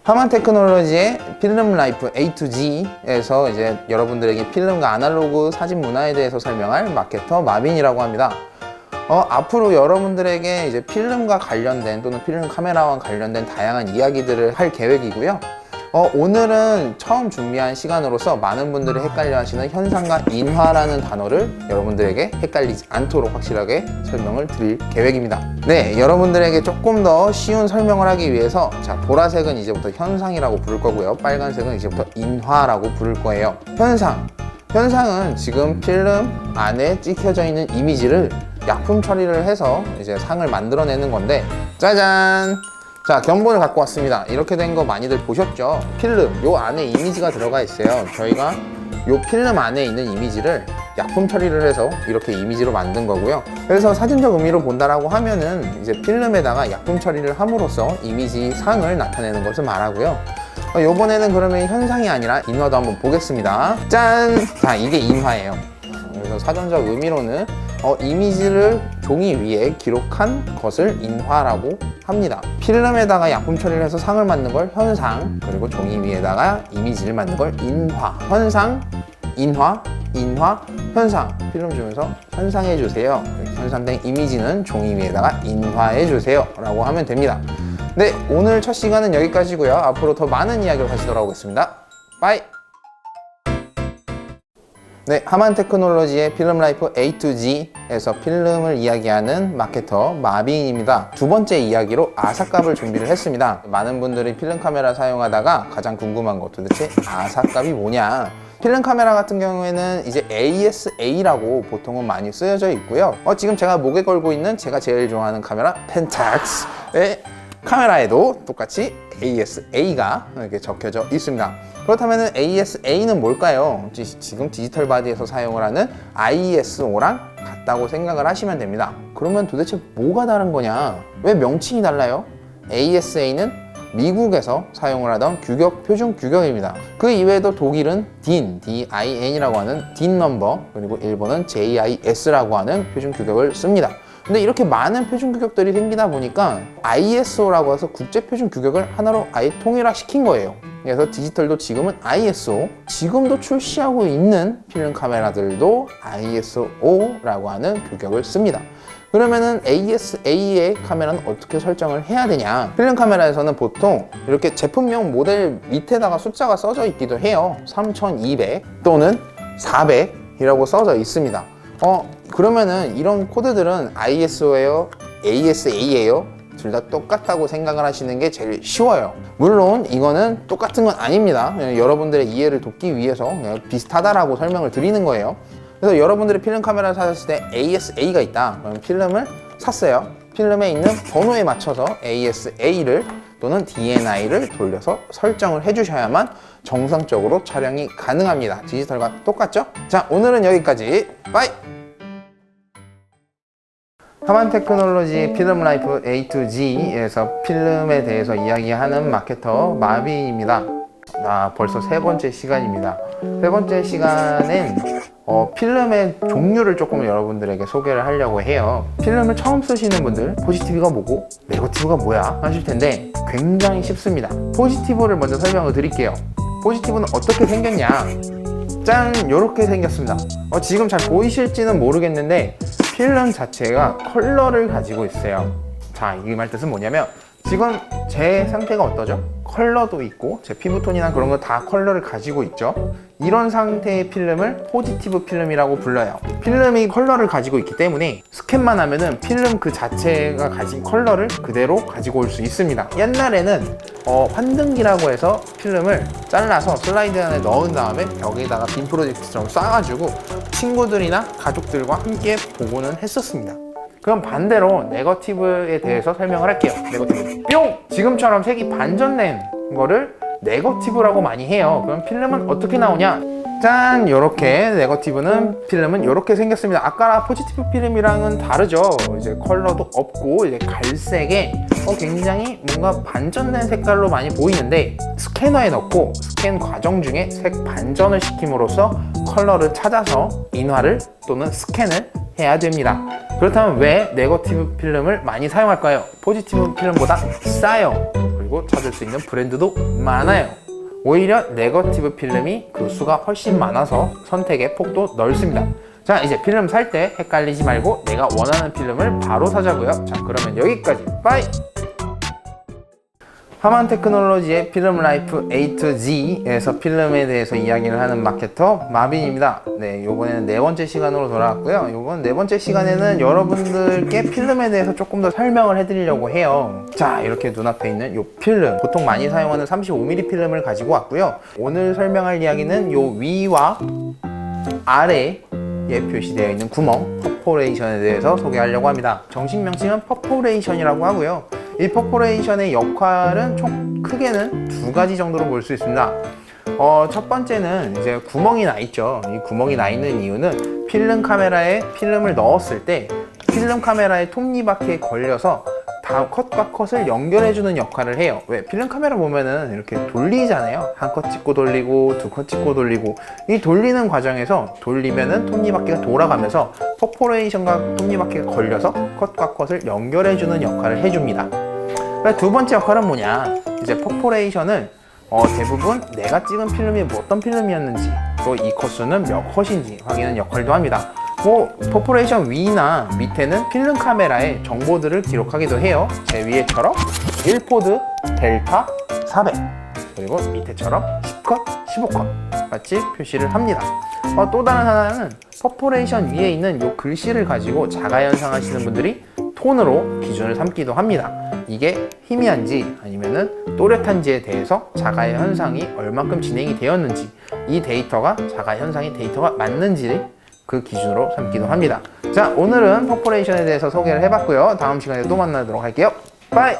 하만 테크놀로지의 필름 라이프 A to G에서 이제 여러분들에게 필름과 아날로그 사진 문화에 대해서 설명할 마케터 마빈이라고 합니다. 앞으로 여러분들에게 이제 필름과 관련된 또는 필름 카메라와 관련된 다양한 이야기들을 할 계획이고요. 오늘은 처음 준비한 시간으로서 많은 분들이 헷갈려 하시는 현상과 인화라는 단어를 여러분들에게 헷갈리지 않도록 확실하게 설명을 드릴 계획입니다. 네, 여러분들에게 조금 더 쉬운 설명을 하기 위해서 자, 보라색은 이제부터 현상이라고 부를 거고요. 빨간색은 이제부터 인화라고 부를 거예요. 현상은 지금 필름 안에 찍혀져 있는 이미지를 약품 처리를 해서 이제 상을 만들어내는 건데, 짜잔! 자, 견본을 갖고 왔습니다. 이렇게 된 거 많이들 보셨죠? 필름, 요 안에 이미지가 들어가 있어요. 저희가 요 필름 안에 있는 이미지를 약품 처리를 해서 이렇게 이미지로 만든 거고요. 그래서 사진적 의미로 본다라고 하면은 이제 필름에다가 약품 처리를 함으로써 이미지 상을 나타내는 것을 말하고요. 요번에는 그러면 현상이 아니라 인화도 한번 보겠습니다. 짠! 자, 이게 인화예요. 그래서 사전적 의미로는 이미지를 종이 위에 기록한 것을 인화라고 합니다. 필름에다가 약품 처리를 해서 상을 만든 걸 현상, 그리고 종이 위에다가 이미지를 만든 걸 인화. 현상, 인화, 현상. 필름 주면서 현상해 주세요. 현상된 이미지는 종이 위에다가 인화해 주세요 라고 하면 됩니다. 네, 오늘 첫 시간은 여기까지고요. 앞으로 더 많은 이야기로 다시 돌아오겠습니다. 빠이! 네, 하만 테크놀로지의 필름 라이프 A to G에서 필름을 이야기하는 마케터 마빈입니다. 두 번째 이야기로 아사값을 준비를 했습니다. 많은 분들이 필름 카메라 사용하다가 가장 궁금한 거, 도대체 아사값이 뭐냐? 필름 카메라 같은 경우에는 이제 ASA라고 보통은 많이 쓰여져 있고요. 지금 제가 목에 걸고 있는 제가 제일 좋아하는 카메라 펜탁스의 카메라에도 똑같이 ASA가 이렇게 적혀져 있습니다. 그렇다면 ASA는 뭘까요? 지금 디지털 바디에서 사용을 하는 ISO랑 같다고 생각을 하시면 됩니다. 그러면 도대체 뭐가 다른 거냐? 왜 명칭이 달라요? ASA는 미국에서 사용을 하던 규격, 표준 규격입니다. 그 이외에도 독일은 DIN이라고 하는 DIN 넘버, 그리고 일본은 JIS라고 하는 표준 규격을 씁니다. 근데 이렇게 많은 표준 규격들이 생기다 보니까 ISO라고 해서 국제 표준 규격을 하나로 아예 통일화시킨 거예요. 그래서 디지털도 지금은 ISO, 지금도 출시하고 있는 필름 카메라들도 ISO라고 하는 규격을 씁니다. 그러면은 ASA의 카메라는 어떻게 설정을 해야 되냐? 필름 카메라에서는 보통 이렇게 제품명 모델 밑에다가 숫자가 써져 있기도 해요. 3200 또는 400이라고 써져 있습니다. 그러면은 이런 코드들은 ISO예요? ASA예요? 둘 다 똑같다고 생각을 하시는 게 제일 쉬워요. 물론 이거는 똑같은 건 아닙니다. 여러분들의 이해를 돕기 위해서 비슷하다라고 설명을 드리는 거예요. 그래서 여러분들이 필름 카메라를 사셨을 때 ASA가 있다. 그럼 필름을 샀어요. 필름에 있는 번호에 맞춰서 ASA를 또는 DNI를 돌려서 설정을 해주셔야만 정상적으로 촬영이 가능합니다. 디지털과 똑같죠? 자, 오늘은 여기까지. 빠이! 하만 테크놀로지 필름 라이프 A to G에서 필름에 대해서 이야기하는 마케터 마빈입니다. 벌써 세 번째 시간입니다. 세 번째 시간엔 필름의 종류를 조금 여러분들에게 소개를 하려고 해요. 필름을 처음 쓰시는 분들, 포지티브가 뭐고 네거티브가 뭐야 하실 텐데 굉장히 쉽습니다. 포지티브를 먼저 설명을 드릴게요. 포지티브는 어떻게 생겼냐? 짠! 요렇게 생겼습니다. 지금 잘 보이실지는 모르겠는데 필름 자체가 컬러를 가지고 있어요. 자, 이 말 뜻은 뭐냐면 지금 제 상태가 어떠죠? 컬러도 있고 제 피부톤이나 그런 거 다 컬러를 가지고 있죠. 이런 상태의 필름을 포지티브 필름이라고 불러요. 필름이 컬러를 가지고 있기 때문에 스캔만 하면은 필름 그 자체가 가진 컬러를 그대로 가지고 올 수 있습니다. 옛날에는 환등기라고 해서 필름을 잘라서 슬라이드 안에 넣은 다음에 벽에다가 빔 프로젝트처럼 쏴가지고 친구들이나 가족들과 함께 보고는 했었습니다. 그럼 반대로 네거티브에 대해서 설명을 할게요. 네거티브 뿅! 지금처럼 색이 반전된 거를 네거티브라고 많이 해요. 그럼 필름은 어떻게 나오냐? 짠! 요렇게 네거티브는 필름은 요렇게 생겼습니다. 아까 포지티브 필름이랑은 다르죠. 이제 컬러도 없고 이제 갈색에 굉장히 뭔가 반전된 색깔로 많이 보이는데 스캐너에 넣고 스캔 과정 중에 색 반전을 시킴으로써 컬러를 찾아서 인화를 또는 스캔을 해야 됩니다. 그렇다면 왜 네거티브 필름을 많이 사용할까요? 포지티브 필름보다 싸요. 그리고 찾을 수 있는 브랜드도 많아요. 오히려 네거티브 필름이 그 수가 훨씬 많아서 선택의 폭도 넓습니다. 자, 이제 필름 살 때 헷갈리지 말고 내가 원하는 필름을 바로 사자고요. 자, 그러면 여기까지. 빠이! 하만 테크놀로지의 필름 라이프 A to G에서 필름에 대해서 이야기를 하는 마케터 마빈입니다. 네, 요번에는 네 번째 시간으로 돌아왔고요. 요번 네 번째 시간에는 여러분들께 필름에 대해서 조금 더 설명을 해드리려고 해요. 자, 이렇게 눈앞에 있는 요 필름, 보통 많이 사용하는 35mm 필름을 가지고 왔고요. 오늘 설명할 이야기는 요 위와 아래에 표시되어 있는 구멍, 퍼포레이션에 대해서 소개하려고 합니다. 정식 명칭은 퍼포레이션이라고 하고요. 이 퍼포레이션의 역할은 총 크게는 두 가지 정도로 볼 수 있습니다. 첫 번째는 이제 구멍이 나 있죠. 이 구멍이 나 있는 이유는 필름 카메라에 필름을 넣었을 때 필름 카메라의 톱니바퀴에 걸려서 컷과 컷을 연결해주는 역할을 해요. 왜? 필름 카메라 보면은 이렇게 돌리잖아요. 한 컷 찍고 돌리고, 두 컷 찍고 돌리고. 이 돌리는 과정에서 돌리면은 톱니바퀴가 돌아가면서 퍼포레이션과 톱니바퀴가 걸려서 컷과 컷을 연결해주는 역할을 해줍니다. 두 번째 역할은 뭐냐? 이제 퍼포레이션을 대부분 내가 찍은 필름이 어떤 필름이었는지, 또 이 컷수는 몇 컷인지 확인하는 역할도 합니다. 퍼포레이션 위나 밑에는 필름 카메라의 정보들을 기록하기도 해요. 제 위에처럼 1포드 델타 400, 그리고 밑에처럼 10컷, 15컷 같이 표시를 합니다. 또 다른 하나는 퍼포레이션 위에 있는 이 글씨를 가지고 자가 현상하시는 분들이 톤으로 기준을 삼기도 합니다. 이게 희미한지 아니면은 또렷한지에 대해서 자가의 현상이 얼만큼 진행이 되었는지, 이 데이터가 자가 현상의 데이터가 맞는지 그 기준으로 삼기도 합니다. 자, 오늘은 퍼포레이션에 대해서 소개를 해봤고요. 다음 시간에 또 만나도록 할게요. 빠이!